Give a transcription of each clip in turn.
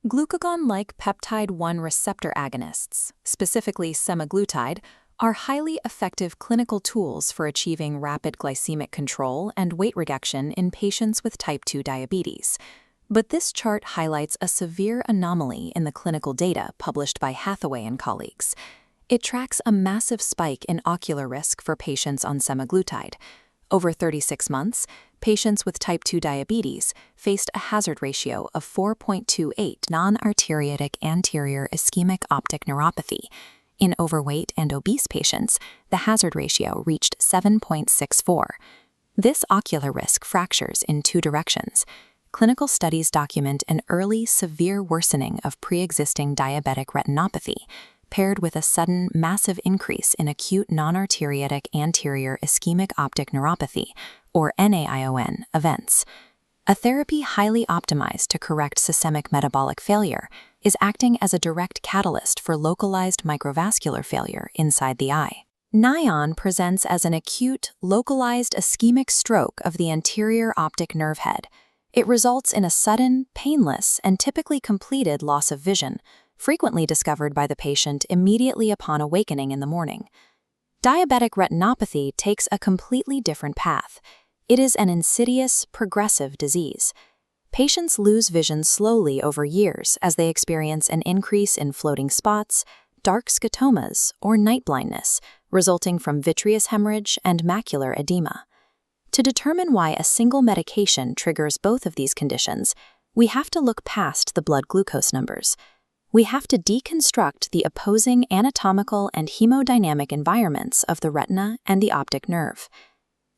Glucagon-like peptide-1 receptor agonists, specifically semaglutide, are highly effective clinical tools for achieving rapid glycemic control and weight reduction in patients with type 2 diabetes. But this chart highlights a severe anomaly in the clinical data published by Hathaway and colleagues. It tracks a massive spike in ocular risk for patients on semaglutide. Over 36 months, patients with type 2 diabetes faced a hazard ratio of 4.28 non-arteritic anterior ischemic optic neuropathy. In overweight and obese patients, the hazard ratio reached 7.64. This ocular risk fractures in two directions. Clinical studies document an early severe worsening of pre-existing diabetic retinopathy, paired with a sudden massive increase in acute non-arteritic anterior ischemic optic neuropathy, or NAION, events. A therapy highly optimized to correct systemic metabolic failure is acting as a direct catalyst for localized microvascular failure inside the eye. NAION presents as an acute, localized ischemic stroke of the anterior optic nerve head. It results in a sudden, painless, and typically completed loss of vision, frequently discovered by the patient immediately upon awakening in the morning. Diabetic retinopathy takes a completely different path. It is an insidious, progressive disease. Patients lose vision slowly over years as they experience an increase in floating spots, dark scotomas, or night blindness, resulting from vitreous hemorrhage and macular edema. To determine why a single medication triggers both of these conditions, we have to look past the blood glucose numbers. We have to deconstruct the opposing anatomical and hemodynamic environments of the retina and the optic nerve.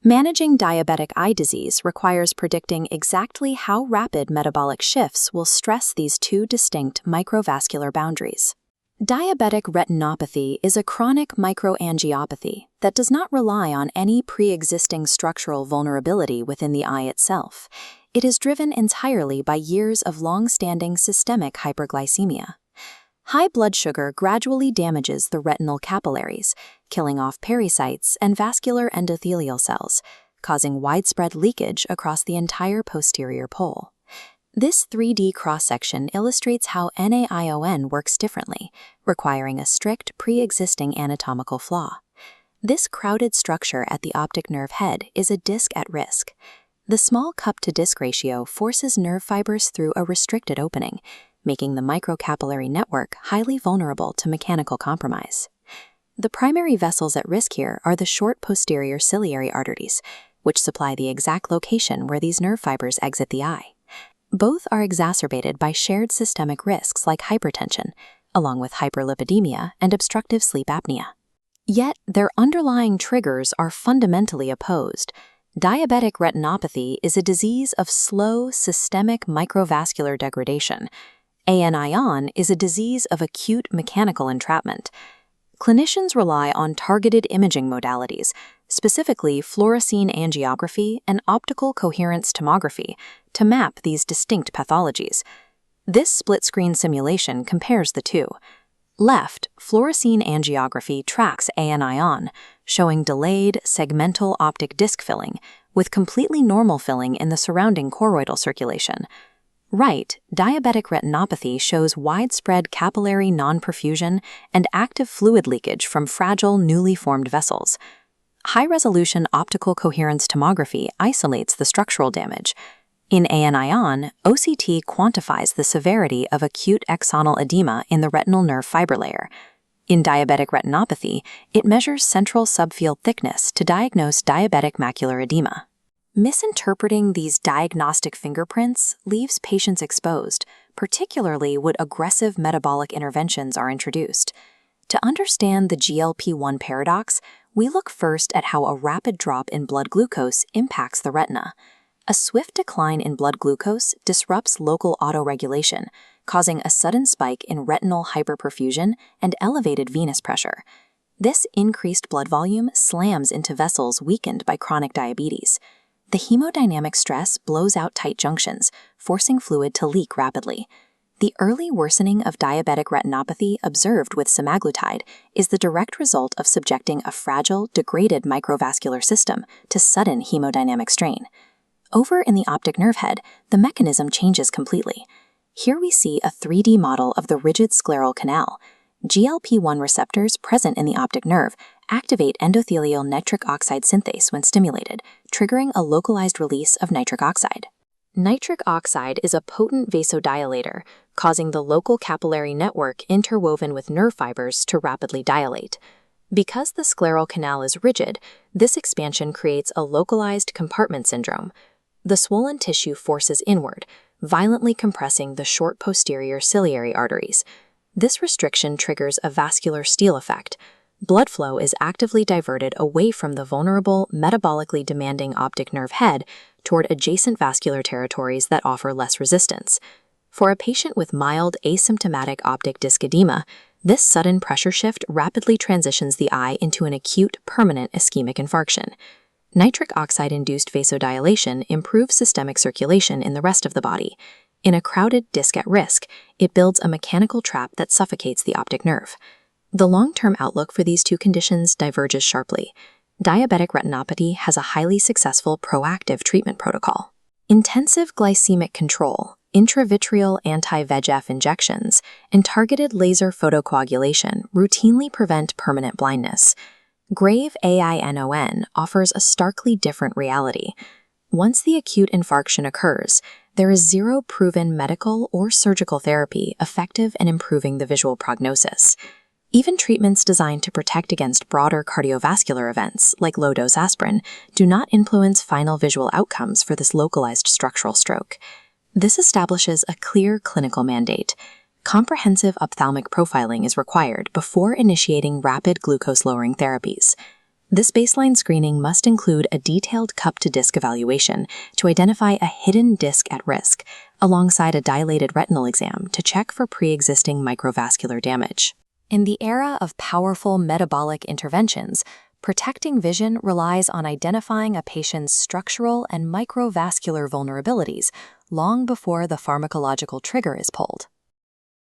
Managing diabetic eye disease requires predicting exactly how rapid metabolic shifts will stress these two distinct microvascular boundaries. Diabetic retinopathy is a chronic microangiopathy that does not rely on any pre-existing structural vulnerability within the eye itself. It is driven entirely by years of long-standing systemic hyperglycemia. High blood sugar gradually damages the retinal capillaries, killing off pericytes and vascular endothelial cells, causing widespread leakage across the entire posterior pole. This 3D cross-section illustrates how NAION works differently, requiring a strict pre-existing anatomical flaw. This crowded structure at the optic nerve head is a disc at risk. The small cup-to-disc ratio forces nerve fibers through a restricted opening, making the microcapillary network highly vulnerable to mechanical compromise. The primary vessels at risk here are the short posterior ciliary arteries, which supply the exact location where these nerve fibers exit the eye. Both are exacerbated by shared systemic risks like hypertension, along with hyperlipidemia and obstructive sleep apnea. Yet, their underlying triggers are fundamentally opposed. Diabetic retinopathy is a disease of slow, systemic microvascular degradation. ANION is a disease of acute mechanical entrapment. Clinicians rely on targeted imaging modalities, specifically fluorescein angiography and optical coherence tomography, to map these distinct pathologies. This split-screen simulation compares the two. Left, fluorescein angiography tracks ANION, showing delayed segmental optic disc filling, with completely normal filling in the surrounding choroidal circulation. Right, diabetic retinopathy shows widespread capillary non-perfusion and active fluid leakage from fragile, newly formed vessels. High-resolution optical coherence tomography isolates the structural damage. In ANION, OCT quantifies the severity of acute axonal edema in the retinal nerve fiber layer. In diabetic retinopathy, it measures central subfield thickness to diagnose diabetic macular edema. Misinterpreting these diagnostic fingerprints leaves patients exposed, particularly when aggressive metabolic interventions are introduced. To understand the GLP-1 paradox, we look first at how a rapid drop in blood glucose impacts the retina. A swift decline in blood glucose disrupts local autoregulation, causing a sudden spike in retinal hyperperfusion and elevated venous pressure. This increased blood volume slams into vessels weakened by chronic diabetes. The hemodynamic stress blows out tight junctions, forcing fluid to leak rapidly. The early worsening of diabetic retinopathy observed with semaglutide is the direct result of subjecting a fragile, degraded microvascular system to sudden hemodynamic strain. Over in the optic nerve head, the mechanism changes completely. Here we see a 3D model of the rigid scleral canal. GLP-1 receptors present in the optic nerve activate endothelial nitric oxide synthase when stimulated, triggering a localized release of nitric oxide. Nitric oxide is a potent vasodilator, causing the local capillary network interwoven with nerve fibers to rapidly dilate. Because the scleral canal is rigid, this expansion creates a localized compartment syndrome. The swollen tissue forces inward, violently compressing the short posterior ciliary arteries. This restriction triggers a vascular steal effect. Blood flow is actively diverted away from the vulnerable, metabolically demanding optic nerve head toward adjacent vascular territories that offer less resistance. For a patient with mild asymptomatic optic disc edema, this sudden pressure shift rapidly transitions the eye into an acute, permanent ischemic infarction. Nitric oxide-induced vasodilation improves systemic circulation in the rest of the body. In a crowded disc at risk, it builds a mechanical trap that suffocates the optic nerve. The long-term outlook for these two conditions diverges sharply. Diabetic retinopathy has a highly successful proactive treatment protocol. Intensive glycemic control, intravitreal anti-VEGF injections, and targeted laser photocoagulation routinely prevent permanent blindness. Grave AINON offers a starkly different reality. Once the acute infarction occurs, there is zero proven medical or surgical therapy effective in improving the visual prognosis. Even treatments designed to protect against broader cardiovascular events, like low-dose aspirin, do not influence final visual outcomes for this localized structural stroke. This establishes a clear clinical mandate. Comprehensive ophthalmic profiling is required before initiating rapid glucose-lowering therapies. This baseline screening must include a detailed cup-to-disc evaluation to identify a hidden disc at risk, alongside a dilated retinal exam to check for pre-existing microvascular damage. In the era of powerful metabolic interventions, protecting vision relies on identifying a patient's structural and microvascular vulnerabilities long before the pharmacological trigger is pulled.